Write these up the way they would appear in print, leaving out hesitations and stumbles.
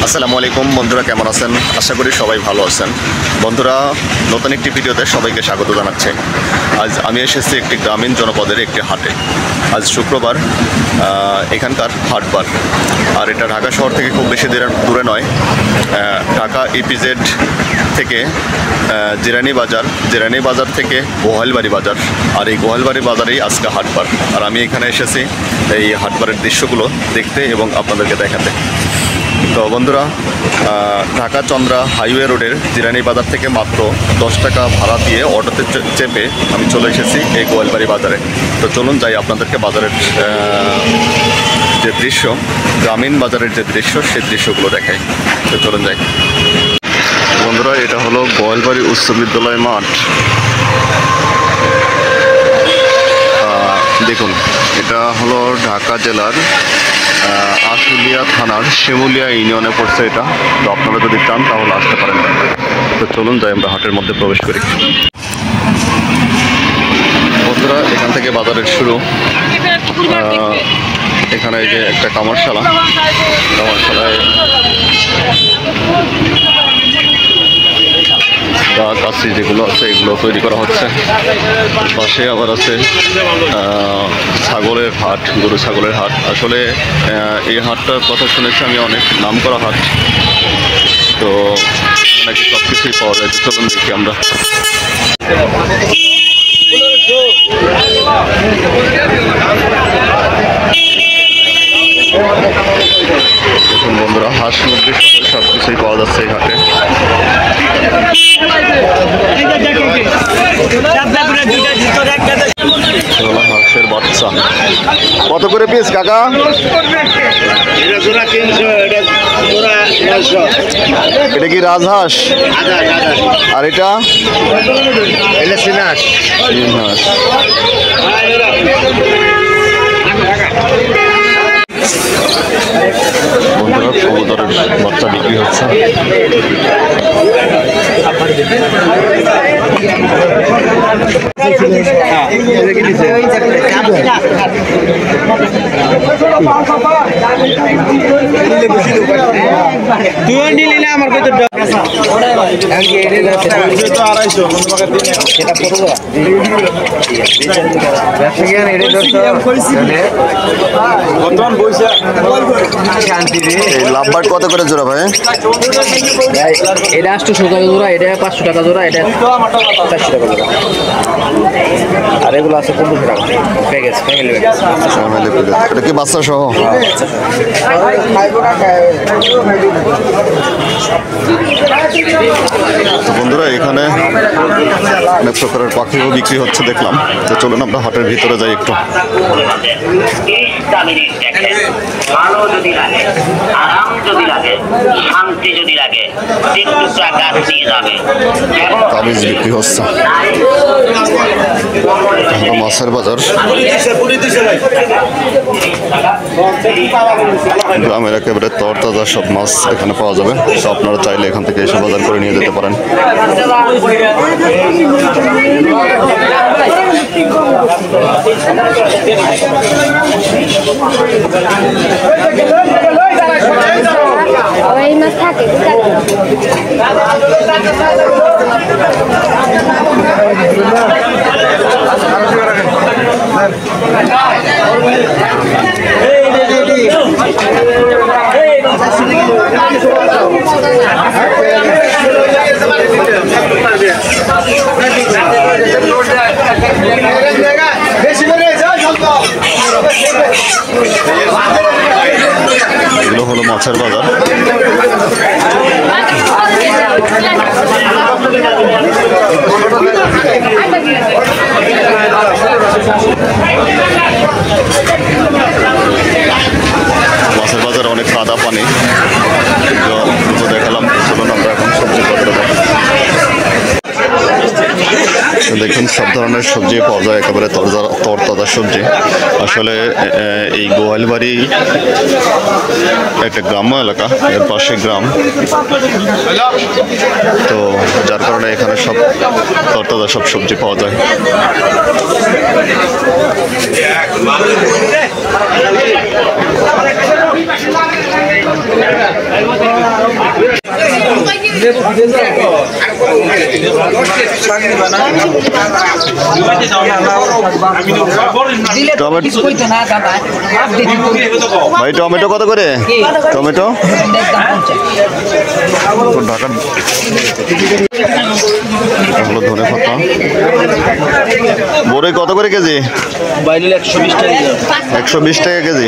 আসসালামু আলাইকুম বন্ধুরা, কেমন আছেন? আশা করি সবাই ভালো আছেন। বন্ধুরা, নতুন একটি ভিডিওতে সবাইকে স্বাগত জানাচ্ছি। আজ আমি এসেছি একটি গ্রামীণ জনপদের একটি হাটে। আজ শুক্রবার, এখানকার হাটবার। আর এটা ঢাকা শহর থেকে খুব বেশি দূরে নয়। ঢাকা ইপিজেড থেকে জিরানি বাজার থেকে গোহালবাড়ি বাজার। আর এই গোহালবাড়ি বাজারেই আজকে হাটবার। আর আমি এখানে এসেছি এই হাটবারের দৃশ্যগুলো দেখতে এবং আপনাদেরকে দেখাতে। তো বন্ধুরা, ঢাকা চন্দ্রা হাইওয়ে রোডের জিরানি বাজার থেকে মাত্র 10 টাকা ভাড়া দিয়ে অটোতে চেপে আমি চলে এসেছি এই গোয়ালবাড়ি বাজারে। তো চলুন যাই, আপনাদেরকে বাজারের যে দৃশ্য, গ্রামীণ বাজারের যে দৃশ্য, সেই দৃশ্যগুলো দেখাই। তো চলুন যাই বন্ধুরা। এটা হলো গোয়ালবাড়ি উচ্চ বিদ্যালয় মাঠ। দেখুন, এটা হলো ঢাকা জেলার আশুলিয়া থানার শিমুলিয়া ইউনিয়নে পড়ছে এটা। তো আপনারা যদি চান তাহলে আসতে পারেন। তো চলুন যাই, আমরা হাটের মধ্যে প্রবেশ করি। বন্ধুরা, এখান থেকে বাজারের শুরু। এখানে এই যে একটা কামারশালায় কাশি যেগুলো আছে এগুলো তৈরি করা হচ্ছে। পাশে আবার আছে ছাগলের হাট, গরু ছাগলের হাট। আসলে এই হাটটার কথা শুনেছি আমি, অনেক নাম করা হাট। তো নাকি সব কিছুই পাওয়া যায়। তো চলুন দেখি আমরা। দেখুন বন্ধুরা, হাঁস মুরগি সব কিছুই পাওয়া যাচ্ছে এই হাটে। হাঁসের বাচ্চা কত করে পিস কাকা? এটা কি রাজহাঁস? আর এটা চীন হাঁস। বন্ধুরা, কবুতরের বাচ্চা বিক্রি হচ্ছে। লাভবার্ড কত করে জোড়া ভাই? এটা 800 টাকা জোড়া, এটা 500 টাকা জোড়া, এটা 400 টাকা জোড়া। আর এগুলো আছে 15 টাকা প্যাকেজ, ফ্যামিলি প্যাকেজ। এটা কি বাচ্চা সহ? বন্ধুরা, এখানে অনেক প্রকারের পাখিও বিক্রি হচ্ছে দেখলাম। তো চলুন আমরা হাটের ভিতরে যাই একটু। ভালো যদি লাগে, আরাম যদি লাগে, শান্তি যদি লাগে, টিকটুকা গাছ নিয়ে যাবে। তাবিজ বিক্রি হচ্ছে। মাছের বাজার। গ্রামের একেবারে তরতাজা সব মাছ এখানে পাওয়া যাবে। তো আপনারা চাইলে এখান থেকে এসে বাজার করে নিয়ে যেতে পারেন। ওই মাছ থাকে এগুলো হলো মাছের বাজার। মাছের বাজারে অনেক কাদা পানি দেখালাম। চলুন আমরা এখন সবজি পত্র দেখুন, সব ধরনের সবজি পাওয়া যায়, একেবারে তরতাজা সবজি। আসলে এই গোয়ালবাড়ি একটা গ্রাম্য এলাকা, এর পাশে গ্রাম, তো যার কারণে এখানে সব তরতাজা সব সবজি পাওয়া যায়। ভাই টমেটো কত করে? টমেটো ঢাকা হলো ধনে পাতা। বড়ই কত করে কেজি? 120 টাকা কেজি।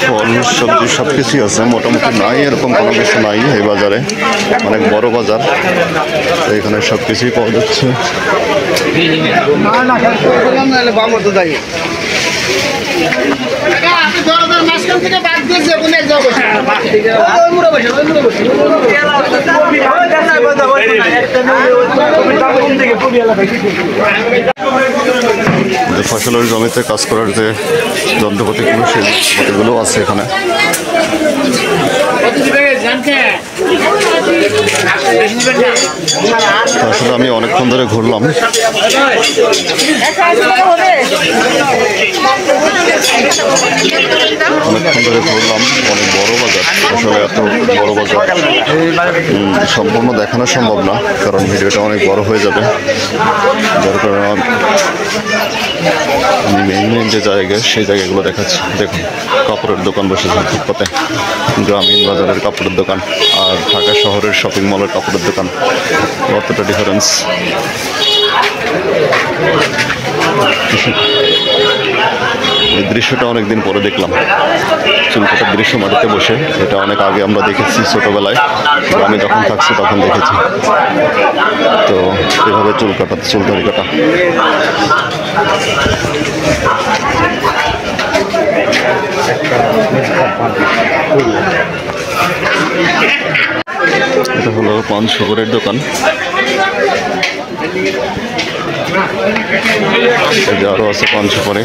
ফল সবজি সব কিছুই আছে মোটামুটি, নাই এরকম কোনো কিছু নাই এই বাজারে। অনেক বড় বাজার, এখানে সব কিছুই পাওয়া যাচ্ছে। ফসলের জমিতে কাজ করার যে যন্ত্রপাতিগুলো, সেই যন্ত্রপাতিগুলো আছে এখানে। আসলে আমি অনেকক্ষণ ধরে ঘুরলাম, অনেক বড় বাজার। আসলে এত বড় বাজার সম্পূর্ণ দেখানো সম্ভব না, কারণ ভিডিওটা অনেক বড় হয়ে যাবে। যার কারণে আমি মেইন যে জায়গা, সেই জায়গাগুলো দেখাচ্ছি। দেখুন, কাপড়ের দোকান বসেছে ফুটপাতে, গ্রামীণ বাজারের কাপড়ের দোকান আর ঢাকা শহরের শপিং মলের কাপড়ের দোকান, কতটা ডিফারেন্স। এই দৃশ্যটা অনেকদিন পরে দেখলাম, চুল কাটার দৃশ্য মাটিতে বসে। এটা অনেক আগে আমরা দেখেছি ছোটবেলায়, আমি যখন থাকছি তখন দেখেছি। তো এভাবে চুল দাড়ি কাটা। এটা হলো পান সুপারের দোকান। আরো আছে পান সুপারি।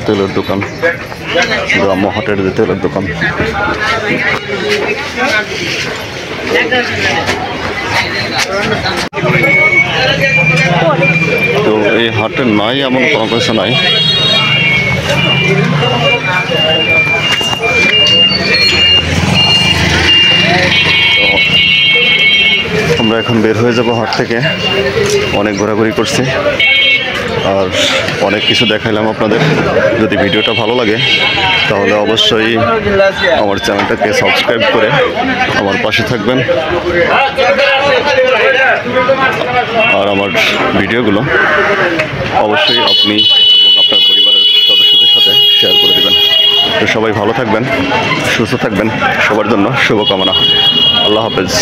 তেলের দোকান, গ্রাম্য হাটের যে তেলের দোকান। তো এই হাটে নাই এমন কোনো কিছু নাই। আমরা এখন বের হয়ে যাব হাট থেকে। অনেক ঘোরাঘুরি করছি আর অনেক কিছু দেখাইলাম আপনাদের। যদি ভিডিওটা ভালো লাগে তাহলে অবশ্যই আমার চ্যানেলটাকে সাবস্ক্রাইব করে আমার পাশে থাকবেন, আর আমার ভিডিওগুলো অবশ্যই আপনি আপনার পরিবারের সদস্যদের সাথে শেয়ার করে দেবেন। তো সবাই ভালো থাকবেন, সুস্থ থাকবেন, সবার জন্য শুভকামনা। আল্লাহ হাফেজ।